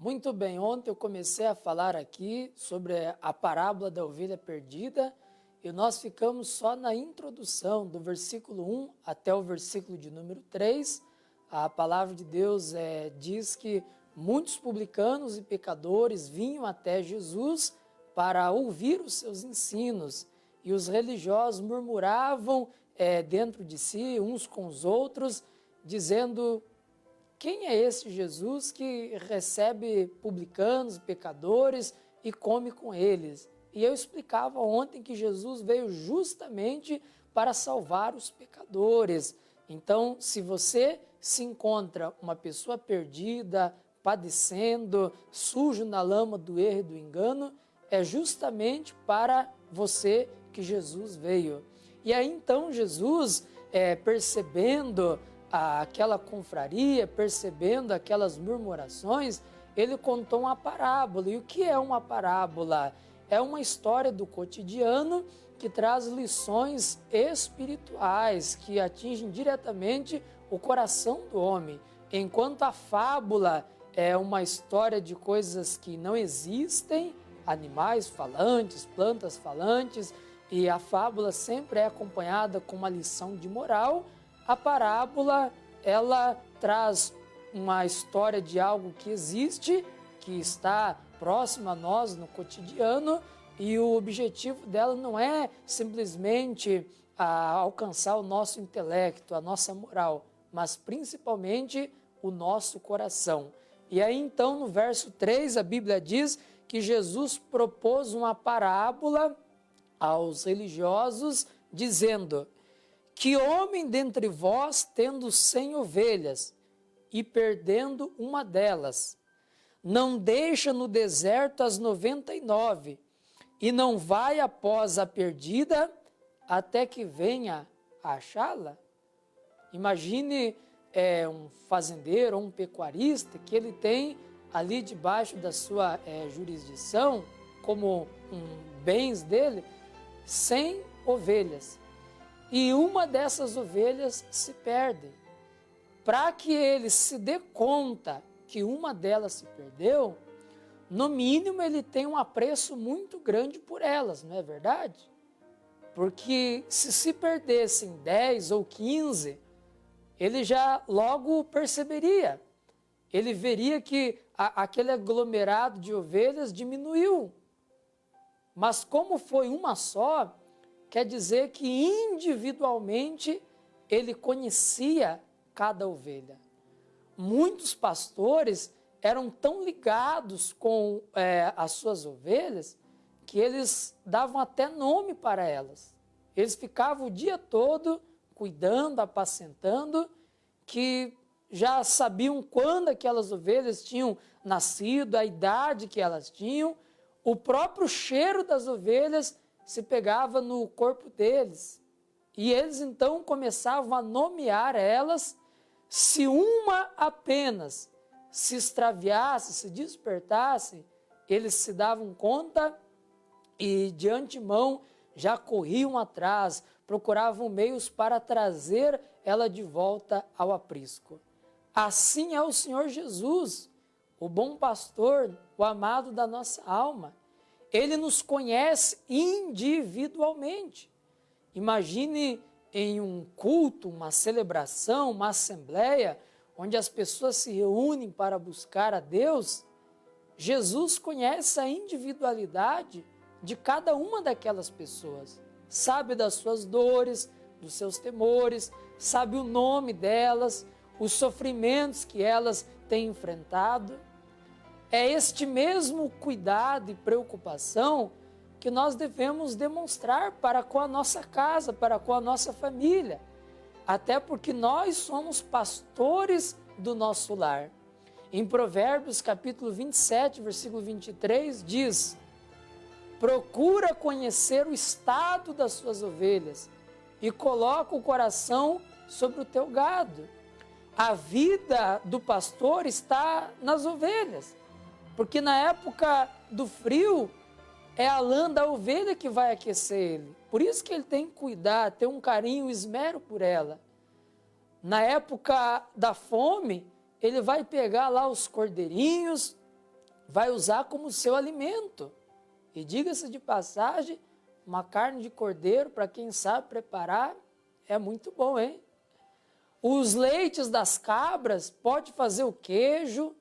Muito bem, ontem eu comecei a falar aqui sobre a parábola da ovelha perdida e nós ficamos só na introdução, do versículo 1 até o versículo de número 3. A palavra de Deus diz que muitos publicanos e pecadores vinham até Jesus para ouvir os seus ensinos e os religiosos murmuravam dentro de si, uns com os outros, dizendo: quem é esse Jesus que recebe publicanos, pecadores e come com eles? E eu explicava ontem que Jesus veio justamente para salvar os pecadores. Então, se você se encontra uma pessoa perdida, padecendo, sujo na lama do erro e do engano, é justamente para você que Jesus veio. E aí então Jesus, percebendo aquela confraria, percebendo aquelas murmurações, ele contou uma parábola. E o que é uma parábola? É uma história do cotidiano que traz lições espirituais, que atingem diretamente o coração do homem. Enquanto a fábula é uma história de coisas que não existem, animais falantes, plantas falantes, e a fábula sempre é acompanhada com uma lição de moral, a parábola, ela traz uma história de algo que existe, que está próximo a nós no cotidiano, e o objetivo dela não é simplesmente alcançar o nosso intelecto, a nossa moral, mas principalmente o nosso coração. E aí então no verso 3 a Bíblia diz que Jesus propôs uma parábola aos religiosos, dizendo: que homem dentre vós, tendo 100 ovelhas, e perdendo uma delas, não deixa no deserto as 99, e não vai após a perdida, até que venha a achá-la? Imagine um fazendeiro ou um pecuarista que ele tem ali debaixo da sua jurisdição, como bens dele, 100 ovelhas. E uma dessas ovelhas se perde. Para que ele se dê conta que uma delas se perdeu, no mínimo ele tem um apreço muito grande por elas, não é verdade? Porque se perdessem 10 ou 15, ele já logo perceberia. Ele veria que aquele aglomerado de ovelhas diminuiu. Mas como foi uma só, quer dizer que individualmente ele conhecia cada ovelha. Muitos pastores eram tão ligados com as suas ovelhas que eles davam até nome para elas. Eles ficavam o dia todo cuidando, apacentando, que já sabiam quando aquelas ovelhas tinham nascido, a idade que elas tinham, o próprio cheiro das ovelhas se pegava no corpo deles. E eles então começavam a nomear elas. Se uma apenas se extraviasse, se despertasse, eles se davam conta e de antemão já corriam atrás, procuravam meios para trazer ela de volta ao aprisco. Assim é o Senhor Jesus, o bom pastor, o amado da nossa alma. Ele nos conhece individualmente. Imagine em um culto, uma celebração, uma assembleia, onde as pessoas se reúnem para buscar a Deus. Jesus conhece a individualidade de cada uma daquelas pessoas. Sabe das suas dores, dos seus temores, sabe o nome delas, os sofrimentos que elas têm enfrentado. É este mesmo cuidado e preocupação que nós devemos demonstrar para com a nossa casa, para com a nossa família, até porque nós somos pastores do nosso lar. Em Provérbios capítulo 27, versículo 23, diz: procura conhecer o estado das suas ovelhas e coloca o coração sobre o teu gado. A vida do pastor está nas ovelhas, porque na época do frio é a lã da ovelha que vai aquecer ele. Por isso que ele tem que cuidar, ter um carinho, um esmero por ela. Na época da fome, ele vai pegar lá os cordeirinhos vai usar como seu alimento. E diga-se de passagem, uma carne de cordeiro, para quem sabe preparar, é muito bom, hein? Os leites das cabras, pode fazer o queijo,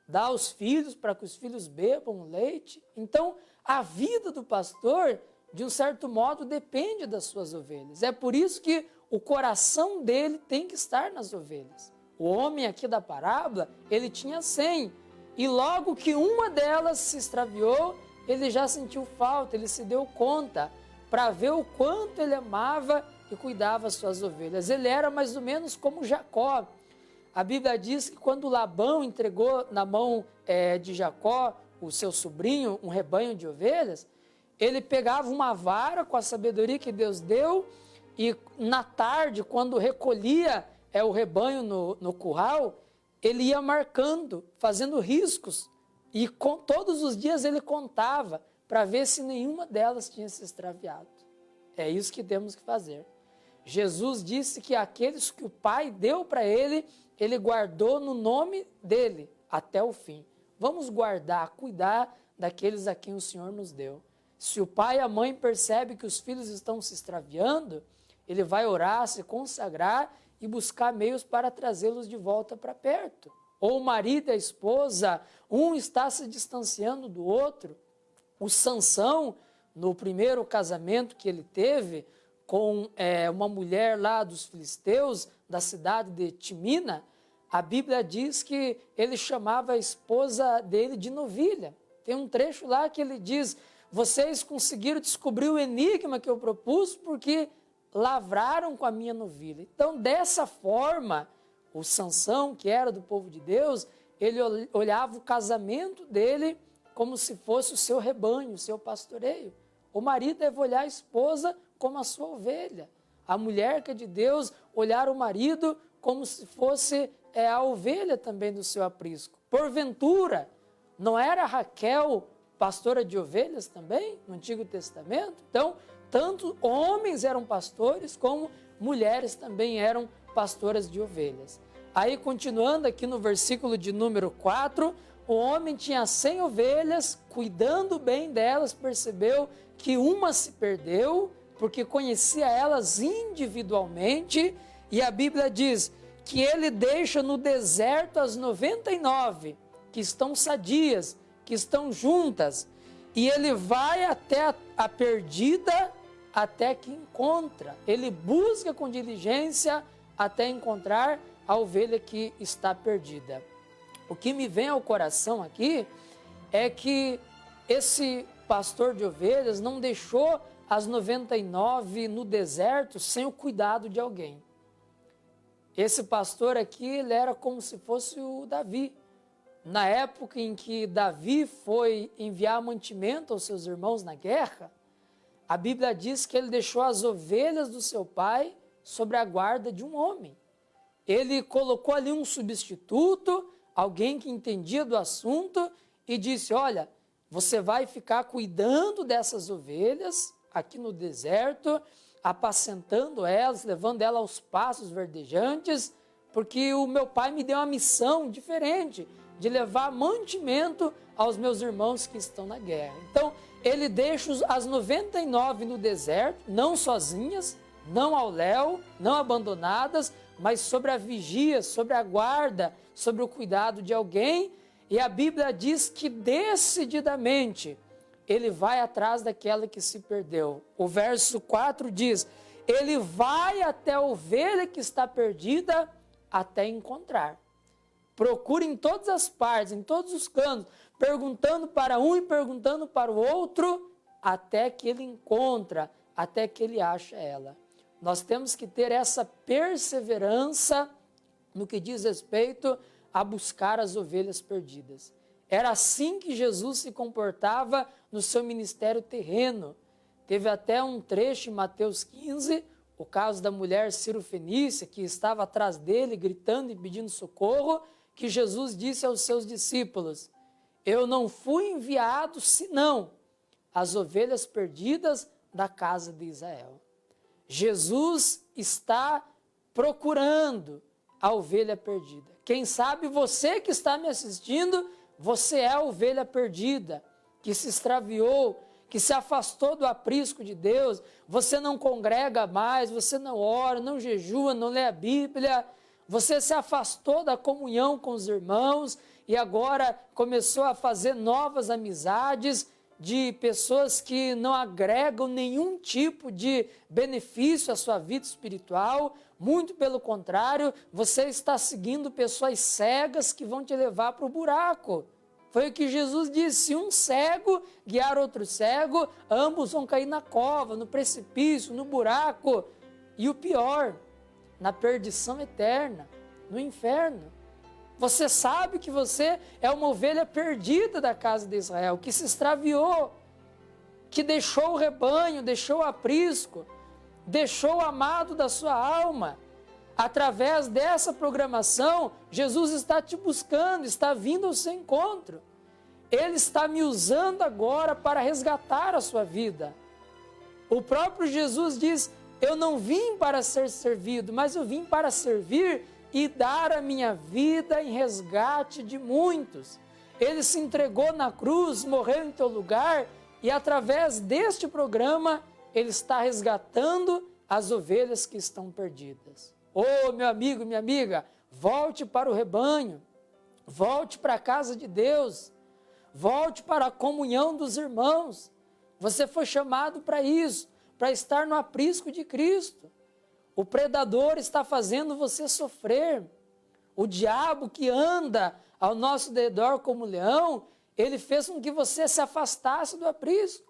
dar aos filhos, para que os filhos bebam leite. Então, a vida do pastor, de um certo modo, depende das suas ovelhas. É por isso que o coração dele tem que estar nas ovelhas. O homem aqui da parábola, ele tinha 100. E logo que uma delas se extraviou, ele já sentiu falta, ele se deu conta, para ver o quanto ele amava e cuidava as suas ovelhas. Ele era mais ou menos como Jacó. A Bíblia diz que quando Labão entregou na mão de Jacó, o seu sobrinho, um rebanho de ovelhas, ele pegava uma vara com a sabedoria que Deus deu e na tarde, quando recolhia o rebanho no curral, ele ia marcando, fazendo riscos. E todos os dias ele contava para ver se nenhuma delas tinha se extraviado. É isso que temos que fazer. Jesus disse que aqueles que o Pai deu para ele, ele guardou no nome dele até o fim. Vamos guardar, cuidar daqueles a quem o Senhor nos deu. Se o pai e a mãe percebem que os filhos estão se extraviando, ele vai orar, se consagrar e buscar meios para trazê-los de volta para perto. Ou o marido e a esposa, um está se distanciando do outro. O Sansão, no primeiro casamento que ele teve com uma mulher lá dos filisteus, da cidade de Timina, a Bíblia diz que ele chamava a esposa dele de novilha. Tem um trecho lá que ele diz: vocês conseguiram descobrir o enigma que eu propus porque lavraram com a minha novilha. Então, dessa forma, o Sansão, que era do povo de Deus, ele olhava o casamento dele como se fosse o seu rebanho, o seu pastoreio. O marido deve olhar a esposa como a sua ovelha. A mulher que é de Deus, olhar o marido como se fosse a ovelha também do seu aprisco. Porventura, não era Raquel pastora de ovelhas também, no Antigo Testamento? Então, tanto homens eram pastores, como mulheres também eram pastoras de ovelhas. Aí, continuando aqui no versículo de número 4, o homem tinha 100 ovelhas, cuidando bem delas, percebeu que uma se perdeu, porque conhecia elas individualmente, e a Bíblia diz que ele deixa no deserto as 99, que estão sadias, que estão juntas, e ele vai até a perdida, até que encontra. Ele busca com diligência até encontrar a ovelha que está perdida. O que me vem ao coração aqui é que esse pastor de ovelhas não deixou as 99 no deserto sem o cuidado de alguém. Esse pastor aqui, ele era como se fosse o Davi. Na época em que Davi foi enviar mantimento aos seus irmãos na guerra, a Bíblia diz que ele deixou as ovelhas do seu pai sobre a guarda de um homem. Ele colocou ali um substituto, alguém que entendia do assunto, e disse: olha, você vai ficar cuidando dessas ovelhas aqui no deserto, apacentando elas, levando elas aos pastos verdejantes, porque o meu pai me deu uma missão diferente, de levar mantimento aos meus irmãos que estão na guerra. Então, ele deixa as 99 no deserto, não sozinhas, não ao léu, não abandonadas, mas sobre a vigia, sobre a guarda, sobre o cuidado de alguém. E a Bíblia diz que decididamente ele vai atrás daquela que se perdeu. O verso 4 diz: ele vai até a ovelha que está perdida até encontrar. Procura em todas as partes, em todos os cantos, perguntando para um e perguntando para o outro, até que ele encontra, até que ele acha ela. Nós temos que ter essa perseverança no que diz respeito a buscar as ovelhas perdidas. Era assim que Jesus se comportava no seu ministério terreno. Teve até um trecho em Mateus 15, o caso da mulher Cirofenícia, que estava atrás dele, gritando e pedindo socorro, que Jesus disse aos seus discípulos: eu não fui enviado senão as ovelhas perdidas da casa de Israel. Jesus está procurando a ovelha perdida. Quem sabe você que está me assistindo, Você é a ovelha perdida, que se extraviou, que se afastou do aprisco de Deus. Você não congrega mais, você não ora, não jejua, não lê a Bíblia. Você se afastou da comunhão com os irmãos e agora começou a fazer novas amizades de pessoas que não agregam nenhum tipo de benefício à sua vida espiritual. Muito pelo contrário, você está seguindo pessoas cegas que vão te levar para o buraco. Foi o que Jesus disse: se um cego guiar outro cego, ambos vão cair na cova, no precipício, no buraco. E o pior, na perdição eterna, no inferno. Você sabe que você é uma ovelha perdida da casa de Israel, que se extraviou, que deixou o rebanho, deixou o aprisco, deixou o amado da sua alma. Através dessa programação, Jesus está te buscando, está vindo ao seu encontro. Ele está me usando agora para resgatar a sua vida. O próprio Jesus diz: eu não vim para ser servido, mas eu vim para servir e dar a minha vida em resgate de muitos. Ele se entregou na cruz, morreu em teu lugar, e através deste programa, ele está resgatando as ovelhas que estão perdidas. Oh, meu amigo, minha amiga, volte para o rebanho, volte para a casa de Deus, volte para a comunhão dos irmãos. Você foi chamado para isso, para estar no aprisco de Cristo. O predador está fazendo você sofrer. O diabo que anda ao nosso redor como leão, ele fez com que você se afastasse do aprisco.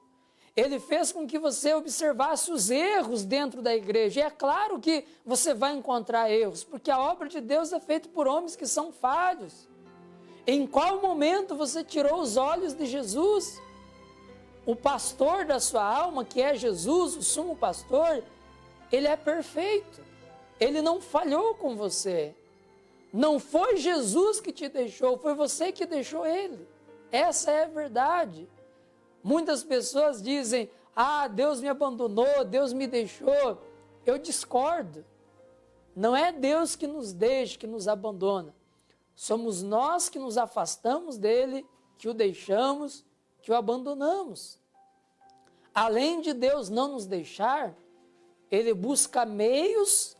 Ele fez com que você observasse os erros dentro da igreja. E é claro que você vai encontrar erros, porque a obra de Deus é feita por homens que são falhos. Em qual momento você tirou os olhos de Jesus? O pastor da sua alma, que é Jesus, o sumo pastor, ele é perfeito. Ele não falhou com você. Não foi Jesus que te deixou, foi você que deixou ele. Essa é a verdade. Muitas pessoas dizem: ah, Deus me abandonou, Deus me deixou. Eu discordo. Não é Deus que nos deixa, que nos abandona. Somos nós que nos afastamos dele, que o deixamos, que o abandonamos. Além de Deus não nos deixar, ele busca meios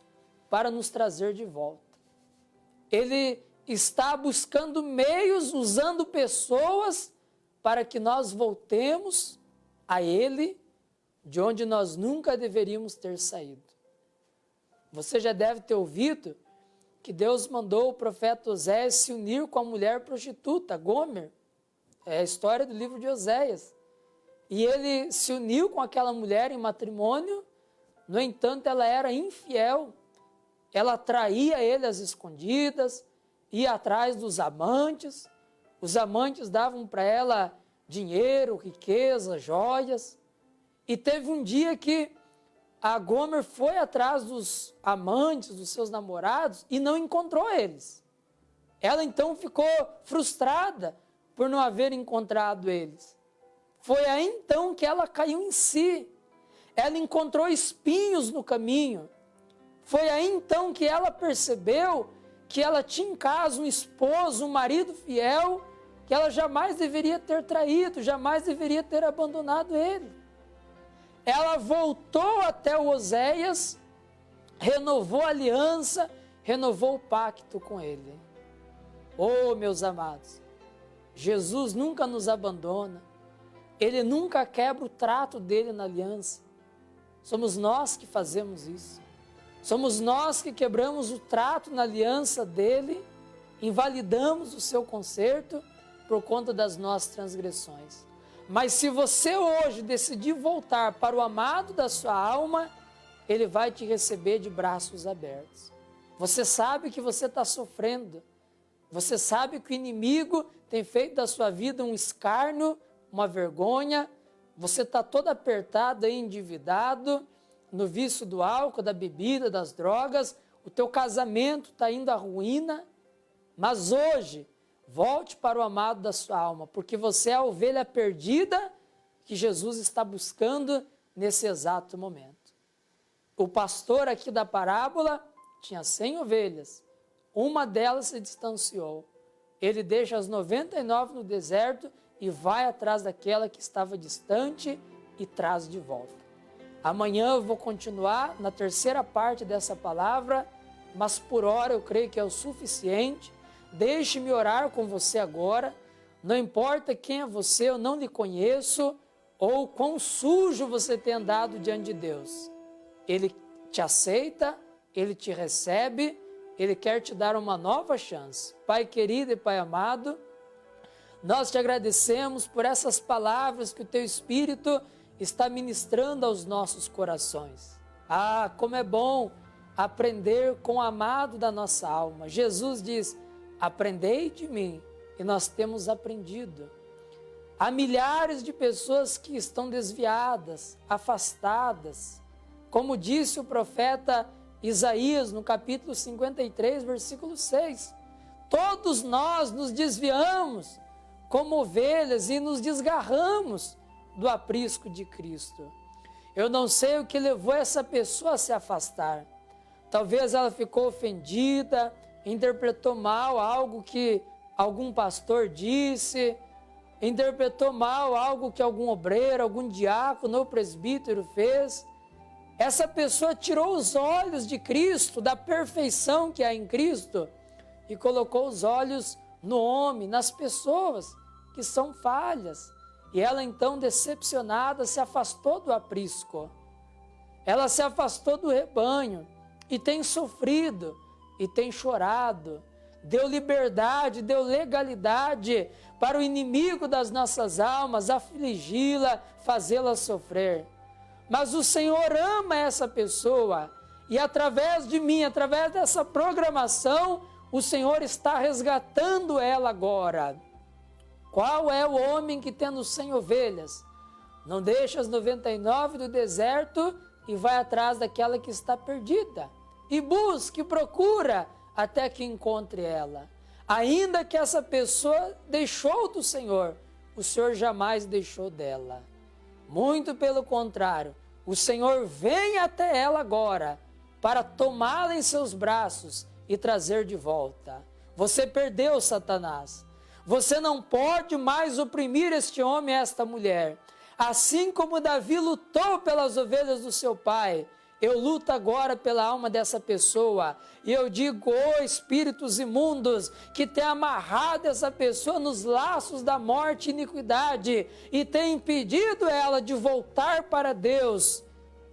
para nos trazer de volta. Ele está buscando meios, usando pessoas para que nós voltemos a ele, de onde nós nunca deveríamos ter saído. Você já deve ter ouvido que Deus mandou o profeta Oséias se unir com a mulher prostituta, Gomer. É a história do livro de Oséias. E ele se uniu com aquela mulher em matrimônio, no entanto, ela era infiel. Ela traía ele às escondidas, ia atrás dos amantes. Os amantes davam para ela dinheiro, riqueza, joias. E teve um dia que a Gomer foi atrás dos amantes, dos seus namorados, e não encontrou eles. Ela então ficou frustrada por não haver encontrado eles. Foi aí então que ela caiu em si. Ela encontrou espinhos no caminho. Foi aí então que ela percebeu que ela tinha em casa um esposo, um marido fiel, que ela jamais deveria ter traído, jamais deveria ter abandonado ele. Ela voltou até o Oséias, renovou a aliança, renovou o pacto com ele. Oh, meus amados, Jesus nunca nos abandona, ele nunca quebra o trato dele na aliança. Somos nós que fazemos isso. Somos nós que quebramos o trato na aliança dele, invalidamos o seu conserto por conta das nossas transgressões. Mas se você hoje decidir voltar para o amado da sua alma, ele vai te receber de braços abertos. Você sabe que você está sofrendo. Você sabe que o inimigo tem feito da sua vida um escárnio, uma vergonha. Você está todo apertado, endividado, no vício do álcool, da bebida, das drogas. O teu casamento está indo à ruína. Mas hoje, volte para o amado da sua alma, porque você é a ovelha perdida que Jesus está buscando nesse exato momento. O pastor aqui da parábola tinha 100 ovelhas. Uma delas se distanciou. ele deixa as 99 no deserto e vai atrás daquela que estava distante e traz de volta. Amanhã eu vou continuar na terceira parte dessa palavra, mas por hora eu creio que é o suficiente. Deixe-me orar com você agora. Não importa quem é você, eu não lhe conheço, ou quão sujo você tem andado diante de Deus. Ele te aceita, Ele te recebe, Ele quer te dar uma nova chance. Pai querido e Pai amado, nós te agradecemos por essas palavras que o Teu Espírito está ministrando aos nossos corações. Ah, como é bom aprender com o amado da nossa alma. Jesus diz, aprendei de mim, e nós temos aprendido. Há milhares de pessoas que estão desviadas, afastadas. Como disse o profeta Isaías no capítulo 53, versículo 6. Todos nós nos desviamos como ovelhas e nos desgarramos do aprisco de Cristo. Eu não sei o que levou essa pessoa a se afastar. Talvez ela ficou ofendida, interpretou mal algo que algum pastor disse, interpretou mal algo que algum obreiro, algum diácono ou presbítero fez. Essa pessoa tirou os olhos de Cristo, da perfeição que há em Cristo, e colocou os olhos no homem, nas pessoas que são falhas. E ela então, decepcionada, se afastou do aprisco. Ela se afastou do rebanho e tem sofrido e tem chorado. Deu liberdade, deu legalidade para o inimigo das nossas almas afligi-la, fazê-la sofrer. Mas o Senhor ama essa pessoa e através de mim, através dessa programação, o Senhor está resgatando ela agora. Qual é o homem que tendo 100 ovelhas, não deixa as 99 do deserto e vai atrás daquela que está perdida? E busca, e procura até que encontre ela. Ainda que essa pessoa deixou do Senhor, o Senhor jamais deixou dela. Muito pelo contrário, o Senhor vem até ela agora para tomá-la em seus braços e trazer de volta. Você perdeu, Satanás. Você não pode mais oprimir este homem e esta mulher. Assim como Davi lutou pelas ovelhas do seu pai, eu luto agora pela alma dessa pessoa. E eu digo, espíritos imundos que têm amarrado essa pessoa nos laços da morte e iniquidade e têm impedido ela de voltar para Deus,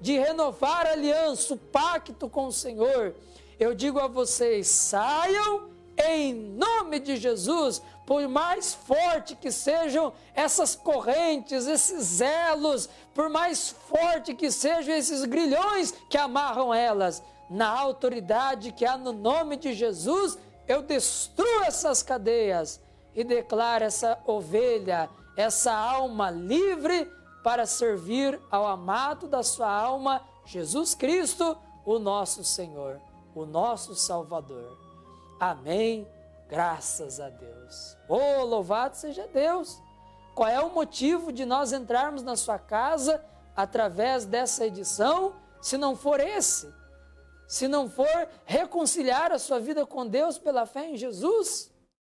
de renovar a aliança, o pacto com o Senhor. Eu digo a vocês, saiam em nome de Jesus, por mais forte que sejam essas correntes, esses elos, por mais forte que sejam esses grilhões que amarram elas, na autoridade que há no nome de Jesus, eu destruo essas cadeias e declaro essa ovelha, essa alma livre para servir ao amado da sua alma, Jesus Cristo, o nosso Senhor, o nosso Salvador. Amém. Graças a Deus. Oh, louvado seja Deus. Qual é o motivo de nós entrarmos na sua casa através dessa edição, se não for esse? Se não for reconciliar a sua vida com Deus pela fé em Jesus?